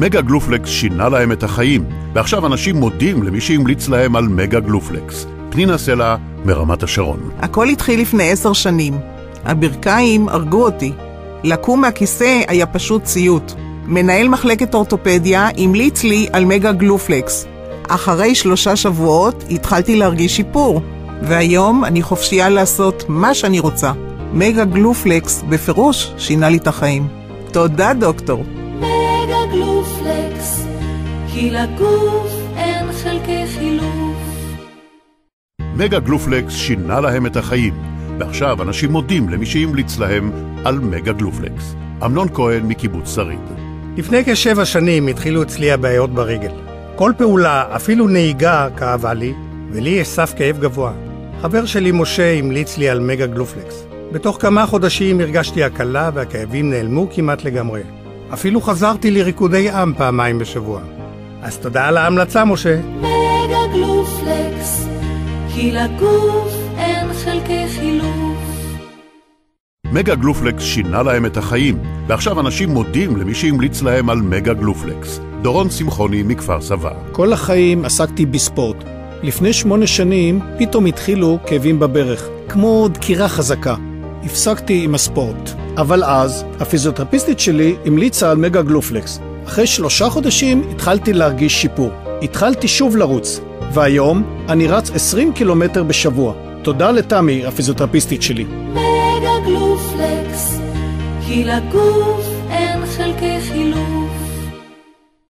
מגה גלופלקס שינה להם את החיים, ועכשיו אנשים מודים למי שהמליץ להם על מגה גלופלקס. פנינה סלע מרמת השרון. הכל התחיל לפני 10 שנים. הברכיים הרגו אותי. לקום מהכיסא היה פשוט סיוט. מנהל מחלקת אורתופדיה המליץ לי על מגה גלופלקס. אחרי 3 שבועות התחלתי להרגיש שיפור, והיום אני חופשייה לעשות מה שאני רוצה. מגה גלופלקס בפירוש שינה לי את החיים. תודה דוקטור. מגה גלופלקס, כי לגוף אין חלקי חילוף. מגה גלופלקס שינה להם את החיים, ועכשיו אנשים מודים למי שהמליץ להם על מגה גלופלקס. אמנון כהן מקיבוץ שריד. לפני כ7 שנים התחילו אצלי הבעיות ברגל. כל פעולה, אפילו נהיגה, כאבה לי, ולי יש סף כאב גבוה. חבר שלי משה המליץ לי על מגה גלופלקס. בתוך כמה חודשים הרגשתי הקלה והכאבים נעלמו כמעט לגמרי. אפילו חזרתי לריקודי עם 2 בשבוע. אז תודה על ההמלצה, משה. מגה גלופלקס, כי לגוף אין חלקי חילוף. מגה גלופלקס שינה להם את החיים, ועכשיו אנשים מודים למי שהמליץ להם על מגה גלופלקס. דורון שמחוני מכפר סבא. כל החיים עסקתי בספורט. לפני 8 שנים פתאום התחילו כאבים בברך, כמו דקירה חזקה. הפסקתי עם הספורט. אבל אז הפיזיותרפיסטית שלי המליצה על מגה גלופלקס. אחרי 3 חודשים התחלתי להרגיש שיפור. התחלתי שוב לרוץ, והיום אני רץ 20 קילומטר בשבוע. תודה לתמי, הפיזיותרפיסטית שלי. מגה גלופלקס, כי לגוף אין חלקי חילוף.